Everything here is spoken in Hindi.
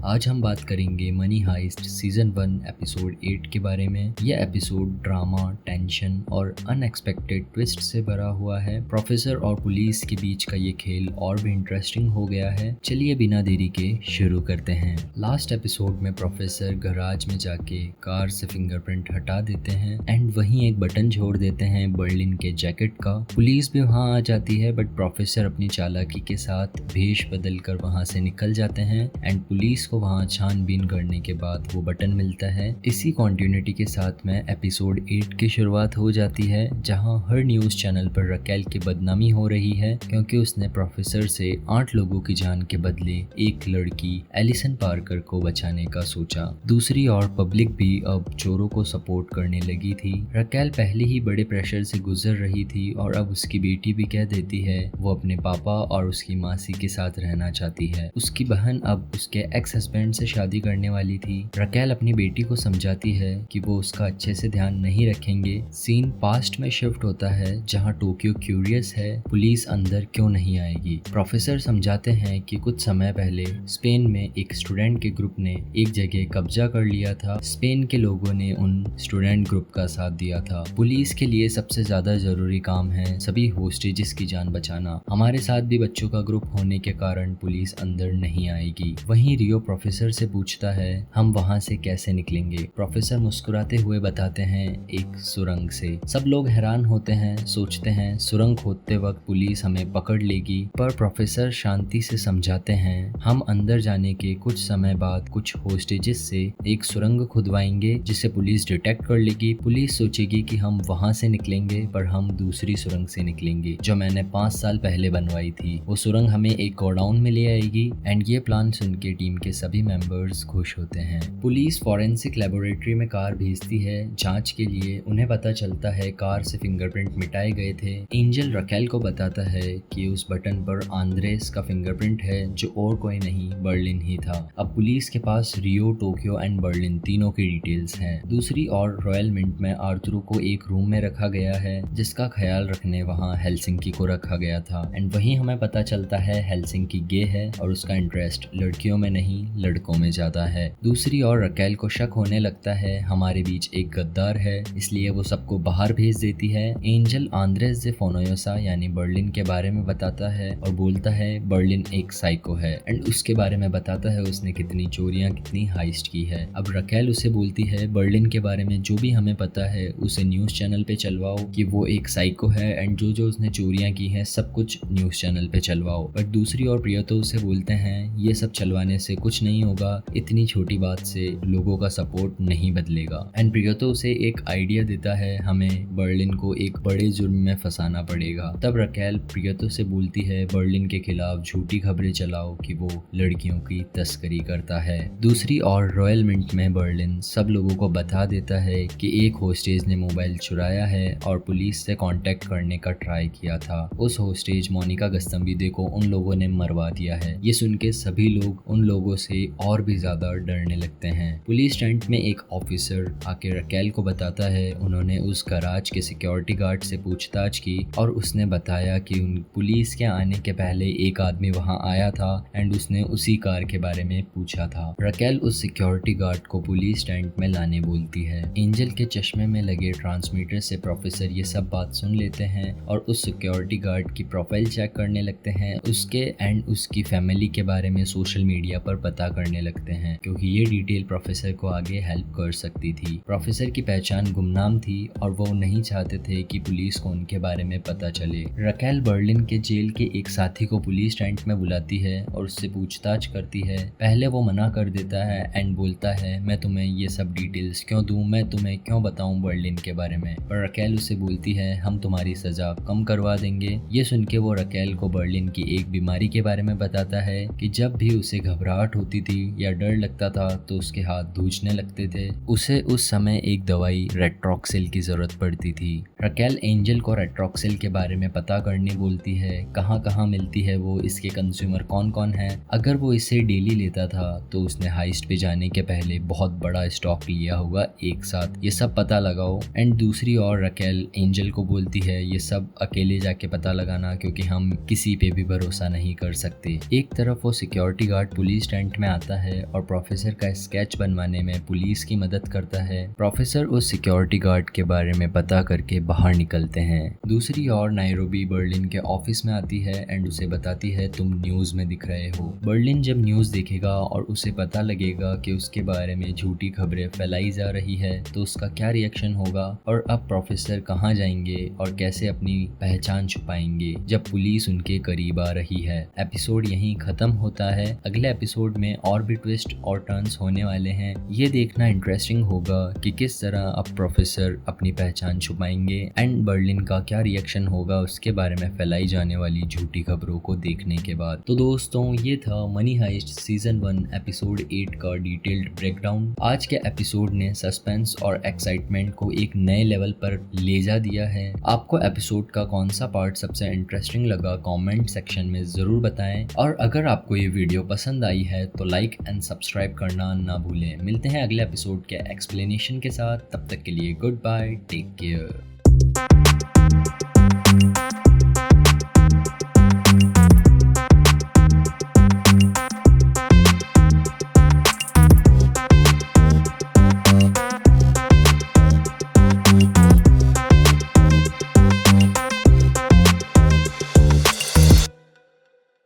आज हम बात करेंगे मनी हाइस्ट सीजन 1 एपिसोड 8 के बारे में। यह एपिसोड ड्रामा, टेंशन और अनएक्सपेक्टेड ट्विस्ट से भरा हुआ है। प्रोफेसर और पुलिस के बीच का ये खेल और भी इंटरेस्टिंग हो गया है। चलिए बिना देरी के शुरू करते हैं। लास्ट एपिसोड में प्रोफेसर गैराज में जाके कार से फिंगरप्रिंट हटा देते हैं एंड वहीं एक बटन छोड़ देते हैं बर्लिन के जैकेट का। पुलिस भी वहां आ जाती है बट प्रोफेसर अपनी चालाकी के साथ भेष बदल कर वहां से निकल जाते हैं एंड पुलिस को वहां छानबीन करने के बाद वो बटन मिलता है। इसी कॉन्टिन्यूटी के साथ में एपिसोड 8 की शुरुआत हो जाती है, जहां हर न्यूज चैनल पर रकेल की बदनामी हो रही है क्योंकि उसने प्रोफेसर से 8 लोगों की जान के बदले एक लड़की एलिसन पार्कर को बचाने का सोचा। दूसरी ओर पब्लिक भी अब चोरों को सपोर्ट करने लगी थी। रकेल पहले ही बड़े प्रेशर से गुजर रही थी और अब उसकी बेटी भी कह देती है वो अपने पापा और उसकी मासी के साथ रहना चाहती है। उसकी बहन अब उसके एक्स हस्बैंड से शादी करने वाली थी। रकेल अपनी बेटी को समझाती है कि वो उसका अच्छे से ध्यान नहीं रखेंगे। सीन पास्ट में शिफ्ट होता है जहां टोक्यो क्यूरियस है पुलिस अंदर क्यों नहीं आएगी। प्रोफेसर समझाते हैं कि कुछ समय पहले स्पेन में एक स्टूडेंट के ग्रुप ने एक जगह कब्जा कर लिया था। स्पेन के लोगों ने उन स्टूडेंट ग्रुप का साथ दिया था। पुलिस के लिए सबसे ज्यादा जरूरी काम है सभी होस्टेजेस की जान बचाना। हमारे साथ भी बच्चों का ग्रुप होने के कारण पुलिस अंदर नहीं आएगी। वहीं रियो प्रोफेसर से पूछता है हम वहां से कैसे निकलेंगे। प्रोफेसर मुस्कुराते हुए बताते हैं एक सुरंग से। सब लोग हैरान होते हैं, सोचते हैं सुरंग खोदते वक्त पुलिस हमें पकड़ लेगी, पर प्रोफेसर शांति से समझाते हैं हम अंदर जाने के कुछ समय बाद कुछ होस्टेजेस से एक सुरंग खुदवाएंगे जिसे पुलिस डिटेक्ट कर लेगी। पुलिस सोचेगी कि हम वहां से निकलेंगे पर हम दूसरी सुरंग से निकलेंगे जो मैंने 5 साल पहले बनवाई थी। वो सुरंग हमें एक गोडाउन में ले आएगी एंड ये प्लान सुन के टीम के सभी मेंबर्स खुश होते हैं। पुलिस फॉरेंसिक लेबोरेटरी में कार भेजती है जांच के लिए। उन्हें पता चलता है कार से फिंगरप्रिंट मिटाए गए थे। एंजल रकेल को बताता है कि उस बटन पर आंद्रेस का फिंगरप्रिंट है जो और कोई नहीं बर्लिन ही था। अब पुलिस के पास रियो, टोक्यो एंड बर्लिन तीनों की डिटेल्स हैं। दूसरी ओर रॉयल मिंट में आर्थुरो को एक रूम में रखा गया है जिसका ख्याल रखने वहाँ हेलसिंकी को रखा गया था एंड वहीं हमें पता चलता है हेलसिंकी गे है और उसका इंटरेस्ट लड़कियों में नहीं लड़कों में ज्यादा है। दूसरी ओर रकेल को शक होने लगता है हमारे बीच एक गद्दार है, इसलिए वो सबको बाहर भेज देती है। एंजल आंद्रेस दे फोनोयोसा यानी बर्लिन के बारे में बताता है और बोलता है बर्लिन एक साइको है एंड उसके बारे में बताता है उसने कितनी चोरियां कितनी हाइस्ट की है। अब रकेल उसे बोलती है बर्लिन के बारे में जो भी हमें पता है उसे न्यूज चैनल पे चलवाओ कि वो एक साइको है एंड जो जो उसने चोरियां की है सब कुछ न्यूज चैनल पे चलवाओ। बट दूसरी ओर प्रियतो उसे बोलते हैं ये सब चलवाने से कुछ नहीं होगा, इतनी छोटी बात से लोगों का सपोर्ट नहीं बदलेगा। एंड प्रियतो उसे एक आइडिया देता है हमें बर्लिन को एक बड़े जुर्म में फंसाना पड़ेगा। तब रकेल प्रियतो से बोलती है बर्लिन के खिलाफ झूठी खबरें चलाओ कि वो लड़कियों की तस्करी करता है। दूसरी ओर रॉयल मिंट में बर्लिन सब लोगों को बता देता है कि एक होस्टेज ने मोबाइल चुराया है और पुलिस से कांटेक्ट करने का ट्राई किया था। उस होस्टेज मोनिका गस्तम्बीदे को उन लोगों ने मरवा दिया है। ये सुन के सभी लोग उन लोगों से और भी ज्यादा डरने लगते हैं। पुलिस टेंट में एक ऑफिसर आके रकेल को बताता है उन्होंने उस गैराज के सिक्योरिटी गार्ड से पूछताछ की और उसने बताया कि उन पुलिस के आने के पहले एक आदमी वहां आया था एंड उसने उसी कार के बारे में पूछा था। रकेल उस सिक्योरिटी गार्ड को पुलिस टेंट में लाने बोलती है। एंजल के चश्मे में लगे ट्रांसमीटर से प्रोफेसर ये सब बात सुन लेते हैं और उस सिक्योरिटी गार्ड की प्रोफाइल चेक करने लगते हैं, उसके एंड उसकी फैमिली के बारे में सोशल मीडिया पर पता करने लगते हैं क्योंकि ये डिटेल प्रोफेसर को आगे हेल्प कर सकती थी। प्रोफेसर की पहचान गुमनाम थी और वो नहीं चाहते थे कि पुलिस को उनके बारे में पता चले। रकेल बर्लिन के जेल के एक साथी को पुलिस टेंट में बुलाती है और उससे पूछताछ करती है। पहले वो मना कर देता है एंड बोलता है मैं तुम्हें ये सब डिटेल्स क्यों दूं, मैं तुम्हें क्यों बताऊं बर्लिन के बारे में। पर रकेल उससे बोलती है हम तुम्हारी सजा कम करवा देंगे। ये सुन के वो रकेल को बर्लिन की एक बीमारी के बारे में बताता है कि जब भी उसे घबराहट होती थी या डर लगता था तो उसके हाथ धूजने लगते थे। उसे उस समय एक दवाई रेट्रोक्सिल की जरूरत पड़ती थी। रकेल एंजल को रेट्रोक्सिल के बारे में पता करने बोलती है कहाँ कहाँ मिलती है वो, इसके कंज्यूमर कौन कौन है। अगर वो इसे डेली लेता था तो उसने हाइस्ट पे जाने के पहले बहुत बड़ा स्टॉक लिया होगा एक साथ, ये सब पता लगाओ। एंड दूसरी ओर रकेल एंजल को बोलती है ये सब अकेले जाके पता लगाना क्योंकि हम किसी पे भी भरोसा नहीं कर सकते। एक तरफ वो security guard police tent present में आता है और प्रोफेसर का स्केच बनवाने में पुलिस की मदद करता है। प्रोफेसर उस सिक्योरिटी गार्ड के बारे में पता करके बाहर निकलते हैं। दूसरी ओर नायरोबी बर्लिन के ऑफिस में आती है एंड उसे बताती है तुम न्यूज में दिख रहे हो। बर्लिन जब न्यूज देखेगा और उसे पता लगेगा कि उसके बारे में झूठी खबरें फैलाई जा रही है तो उसका क्या रिएक्शन होगा और अब प्रोफेसर कहाँ जाएंगे और कैसे अपनी पहचान छुपाएंगे जब पुलिस उनके करीब आ रही है। एपिसोड यहीं खत्म होता है। अगले एपिसोड में और भी ट्विस्ट और टर्न्स होने वाले हैं। ये देखना इंटरेस्टिंग होगा कि किस तरह अब प्रोफेसर अपनी पहचान छुपाएंगे एंड बर्लिन का क्या रिएक्शन होगा उसके बारे में फैलाई जाने वाली झूठी खबरों को देखने के बाद। तो दोस्तों ये था मनी हाइस्ट सीजन 1 एपिसोड 8 का डिटेल्ड ब्रेकडाउन। आज के एपिसोड ने सस्पेंस और एक्साइटमेंट को एक नए लेवल पर ले जा दिया है। आपको एपिसोड का कौन सा पार्ट सबसे इंटरेस्टिंग लगा कमेंट सेक्शन में जरूर बताएं और अगर आपको ये वीडियो पसंद आई है तो लाइक एंड सब्सक्राइब करना ना भूलें। मिलते हैं अगले एपिसोड के एक्सप्लेनेशन के साथ, तब तक के लिए गुड बाय, टेक केयर।